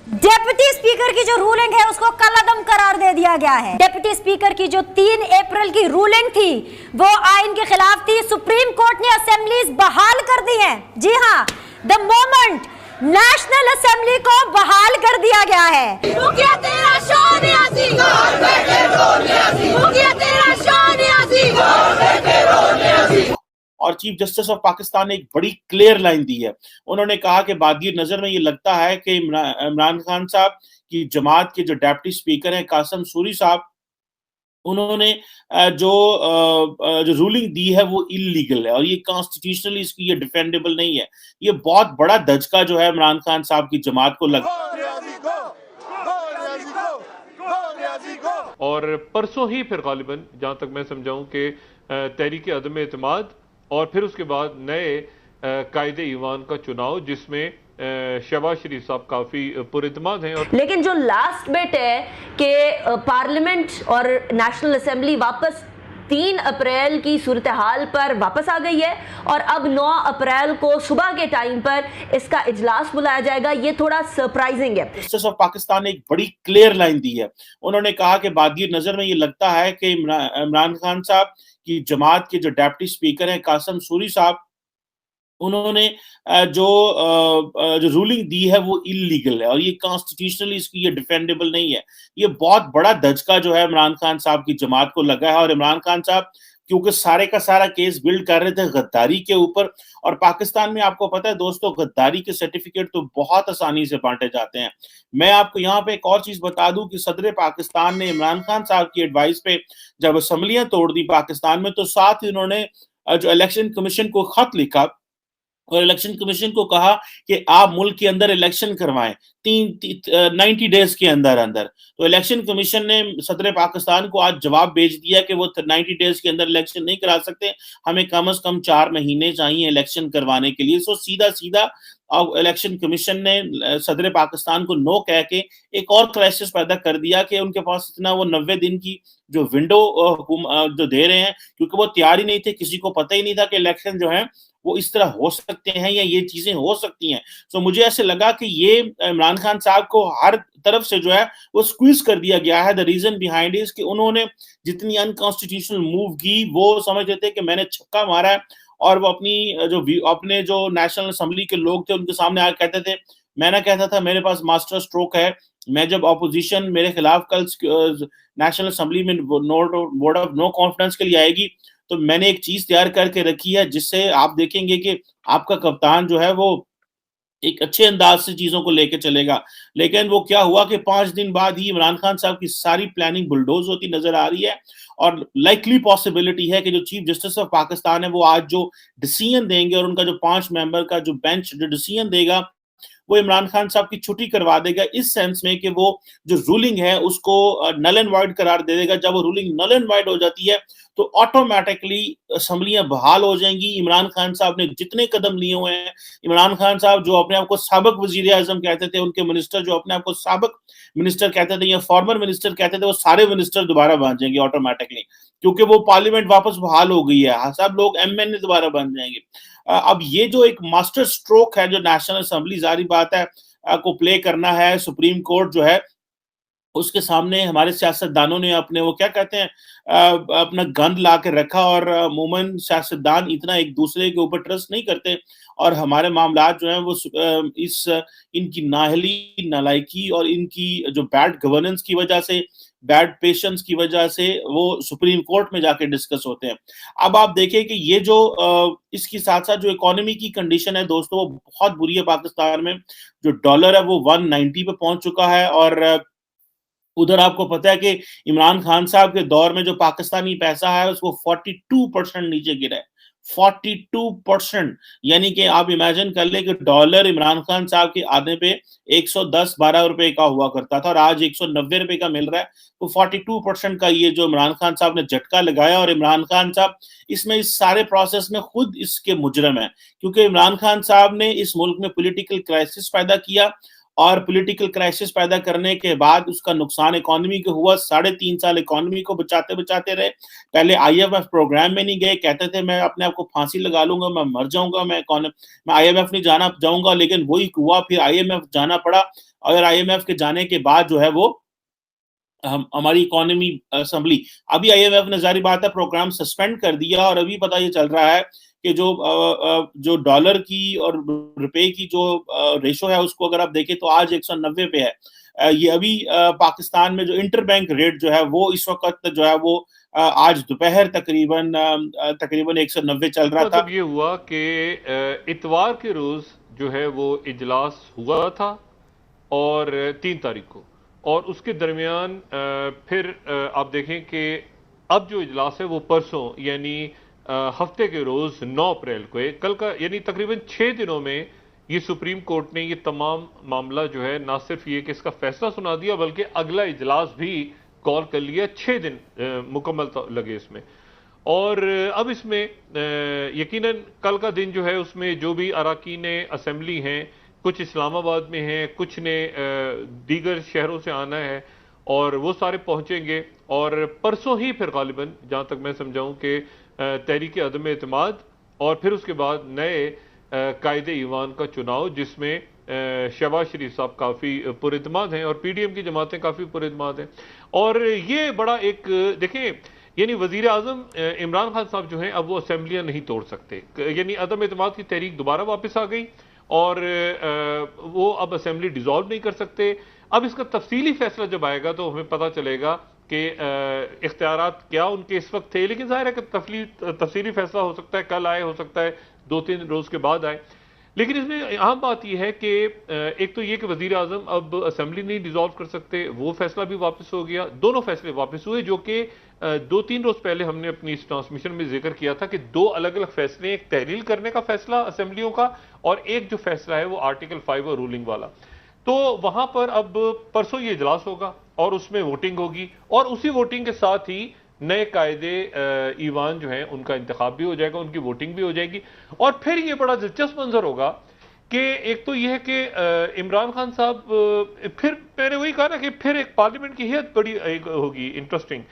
Deputy speaker की जो ruling है उसको कलअदम करार दे दिया गया है। डेप्यूटी स्पीकर की जो 3 अप्रैल की रूलिंग थी वो आइन के खिलाफ थी। सुप्रीम कोर्ट ने असेंबलीज बहाल कर दी हैं। जी हां, द मोमेंट नेशनल असेंबली को बहाल कर दिया गया है। और चीफ जस्टिस ऑफ पाकिस्तान ने एक बड़ी क्लियर लाइन दी है। उन्होंने कहा कि बादी नजर में ये लगता है कि इमरान खान साहब की जमात के जो डेप्टी स्पीकर हैं कासिम सूरी साहब, उन्होंने जो रूलिंग दी है वो इलीगल है और ये कॉन्स्टिट्यूशनली इसकी ये डिफेंडेबल नहीं है। ये बहुत बड़ा धचका जो है इमरान खान साहब की जमात को लगा। और परसों ही फिर गालिबन जहां तक मैं समझाऊं कि तहरीक अदम एतमाद और फिर उसके बाद नए कायदे ईवान का चुनाव जिसमें शहबाज शरीफ साहब काफी पुरइतमाद हैं। और लेकिन जो लास्ट बिट है कि पार्लियामेंट और नेशनल असेंबली वापस 3 अप्रैल की सूरत हाल पर वापस आ गई है और अब 9 अप्रैल को सुबह के टाइम पर इसका इजलास बुलाया जाएगा, ये थोड़ा सरप्राइजिंग है। जस्टिस ऑफ पाकिस्तान ने एक बड़ी क्लियर लाइन दी है। उन्होंने कहा कि बादी नजर में ये लगता है कि इमरान खान साहब की जमात के जो डेप्टी स्पीकर हैं कासिम सूरी साहब, उन्होंने जो रूलिंग दी है वो इलीगल है और ये कॉन्स्टिट्यूशनली इसकी ये डिफेंडेबल नहीं है। ये बहुत बड़ा धचका जो है इमरान खान साहब की जमात को लगा है। और इमरान खान साहब क्योंकि सारे का सारा केस बिल्ड कर रहे थे गद्दारी के ऊपर, और पाकिस्तान में आपको पता है दोस्तों गद्दारी के सर्टिफिकेट तो बहुत आसानी से बांटे जाते हैं। मैं आपको यहाँ पे एक और चीज बता दूं कि सदर पाकिस्तान ने इमरान खान साहब की एडवाइस पे जब असेंबलियां तोड़ दी पाकिस्तान में, तो साथ ही उन्होंने जो इलेक्शन कमीशन को खत लिखा और इलेक्शन कमीशन को कहा कि आप मुल्क के अंदर इलेक्शन करवाएं 90 डेज के अंदर अंदर। तो इलेक्शन कमीशन ने सदर पाकिस्तान को आज जवाब भेज दिया कि वो 90 डेज के अंदर इलेक्शन नहीं करा सकते, हमें कम से कम 4 महीने चाहिए इलेक्शन करवाने के लिए। सो सीधा सीधा इलेक्शन कमीशन ने सदर पाकिस्तान को नो कह के एक और क्राइसिस पैदा कर दिया कि उनके पास इतना वो 90 दिन की जो विंडो जो दे रहे हैं, क्योंकि वो तैयार ही नहीं थे, किसी को पता ही नहीं था कि इलेक्शन जो है वो इस तरह हो सकते हैं या ये चीजें हो सकती हैं। सो मुझे ऐसे लगा कि ये इमरान खान साहब को हर तरफ से जो है वो स्क्वीज कर दिया गया है। द रीजन बिहाइंड इज कि उन्होंने जितनी अनकॉन्स्टिट्यूशनल मूव की वो समझ रहे थे कि मैंने छक्का मारा है, और वो अपने जो नेशनल असेंबली के लोग थे उनके सामने आकर कहते थे, मैं ना कहता था मेरे पास मास्टर स्ट्रोक है, मैं जब ऑपोजिशन मेरे खिलाफ कल नेशनल असेंबली में वोट ऑफ नो कॉन्फिडेंस के लिए आएगी तो मैंने एक चीज तैयार करके रखी है जिससे आप देखेंगे कि आपका कप्तान जो है वो एक अच्छे अंदाज से चीजों को लेके चलेगा। लेकिन वो क्या हुआ कि 5 दिन बाद ही इमरान खान साहब की सारी प्लानिंग बुलडोज होती नजर आ रही है। और लाइकली पॉसिबिलिटी है कि जो चीफ जस्टिस ऑफ पाकिस्तान है वो आज जो डिसीजन देंगे और उनका जो 5 मेंबर का जो बेंच जो डिसीजन देगा वो इमरान खान साहब की छुट्टी करवा देगा, इस सेंस में कि वो जो रूलिंग है उसको नल एंड वाइड करार दे देगा। जब वो रूलिंग नल एंड वाइड हो जाती है तो ऑटोमेटिकली असेंबलियां बहाल हो जाएंगी। इमरान खान साहब ने जितने कदम लिए हुए हैं, इमरान खान साहब जो अपने आप को साबिक वजीर आजम कहते थे, उनके मिनिस्टर जो अपने आप को साबिक मिनिस्टर कहते थे या फॉर्मर मिनिस्टर कहते थे, वो सारे मिनिस्टर दोबारा बन जाएंगे ऑटोमेटिकली, क्योंकि वो पार्लियामेंट वापस बहाल हो गई है। सब लोग एमएनए दोबारा बन जाएंगे। अब ये जो एक मास्टर स्ट्रोक है जो नेशनल असेंबली जारी बात है को प्ले करना है, सुप्रीम कोर्ट जो है उसके सामने हमारे सियासतदानों ने अपने वो क्या कहते हैं अपना गंद ला के रखा, और अमूमन सियासतदान इतना एक दूसरे के ऊपर ट्रस्ट नहीं करते, और हमारे मामला जो है वो इस इनकी नाहली नालायकी और इनकी जो बैड गवर्नेंस की वजह से, बैड पेशेंस की वजह से वो सुप्रीम कोर्ट में जाके डिस्कस होते हैं। अब आप देखें कि ये जो इसके साथ साथ जो इकोनॉमी की कंडीशन है दोस्तों वो बहुत बुरी है पाकिस्तान में। जो डॉलर है वो 190 पे पहुंच चुका है, और उधर आपको पता है कि इमरान खान साहब के दौर में जो पाकिस्तानी पैसा है उसको 42% नीचे गिरा है। 42%, यानी कि आप इमेजिन कर ले कि डॉलर इमरान खान साहब के आने पे 110-12 रुपए का हुआ करता था और आज 190 रुपए का मिल रहा है। तो 42% का ये जो इमरान खान साहब ने झटका लगाया, और इमरान खान साहब इसमें इस सारे प्रोसेस में खुद इसके मुजरम है, क्योंकि इमरान खान साहब ने इस मुल्क में पॉलिटिकल क्राइसिस पैदा किया और पॉलिटिकल क्राइसिस पैदा करने के बाद उसका नुकसान इकोनॉमी को हुआ। 3.5 साल इकोनॉमी को बचाते रहे। पहले IMF प्रोग्राम में नहीं गए, कहते थे मैं अपने आप को फांसी लगा लूंगा, मैं मर जाऊंगा, मैं IMF नहीं जाना जाऊंगा, लेकिन वही हुआ, फिर IMF जाना पड़ा। और IMF के जाने के बाद जो है वो हमारी इकोनॉमी संभली। अभी IMF ने जारी बात है प्रोग्राम सस्पेंड कर दिया, और अभी पता ये चल रहा है कि जो डॉलर की और रुपए की जो रेशो है उसको अगर आप देखें तो आज 190 पे है। ये अभी पाकिस्तान में जो इंटरबैंक रेट जो है वो इस वक्त जो है वो आज दोपहर तकरीबन 190 चल रहा था। मतलब ये हुआ कि इतवार के रोज जो है वो इजलास हुआ था और 3 तारीख को, और उसके दरमियान फिर आप देखें कि अब जो इजलास है वो परसों यानी हफ्ते के रोज 9 अप्रैल को है, कल का, यानी तकरीबन 6 दिनों में ये सुप्रीम कोर्ट ने ये तमाम मामला जो है ना सिर्फ ये कि इसका फैसला सुना दिया, बल्कि अगला इजलास भी कॉल कर लिया। 6 दिन मुकम्मल लगे इसमें। और अब इसमें यकीनन कल का दिन जो है उसमें जो भी अरकान असेंबली हैं, कुछ इस्लामाबाद में हैं, कुछ ने दीगर शहरों से आना है, और वो सारे पहुंचेंगे। और परसों ही फिर गालिबन जहां तक मैं समझाऊं कि तहरीक अदम एतमाद और फिर उसके बाद नए कायदे ईवान का चुनाव, जिसमें शहबाज शरीफ साहब काफ़ी पुरइतमाद हैं और PDM की जमातें काफ़ी पुरइतमाद हैं। और ये बड़ा एक देखें, यानी वजीर आजम इमरान खान साहब जो हैं अब वो असेंबलियां नहीं तोड़ सकते, यानी अदम एतमाद की तहरीक दोबारा वापस आ गई और वो अब असेंबली डिसॉल्व नहीं कर सकते। अब इसका तफसीली फैसला जब आएगा तो हमें पता चलेगा कि इख्तियारात क्या उनके इस वक्त थे, लेकिन जाहिर है कि तफसीली फैसला हो सकता है कल आए, हो सकता है 2-3 रोज के बाद आए। लेकिन इसमें अहम बात यह है कि एक तो ये कि वजीर आजम अब असेंबली नहीं डिसॉल्व कर सकते, वो फैसला भी वापस हो गया। दोनों फैसले वापस हुए, जो कि 2-3 रोज पहले हमने अपनी इस ट्रांसमिशन में जिक्र किया था कि 2 अलग अलग फैसले, एक तहरील करने का फैसला असेंबलियों का, और एक जो फैसला है वो आर्टिकल 5 और रूलिंग वाला। तो वहां पर अब परसों ये इजलास होगा और उसमें वोटिंग होगी, और उसी वोटिंग के साथ ही नए कायदे ईवान जो हैं उनका इंतखाब भी हो जाएगा, उनकी वोटिंग भी हो जाएगी। और फिर ये बड़ा दिलचस्प मंजर होगा कि एक तो यह है कि इमरान खान साहब, फिर मैंने वही कहा ना कि फिर एक पार्लियामेंट की हैत बड़ी एक होगी इंटरेस्टिंग,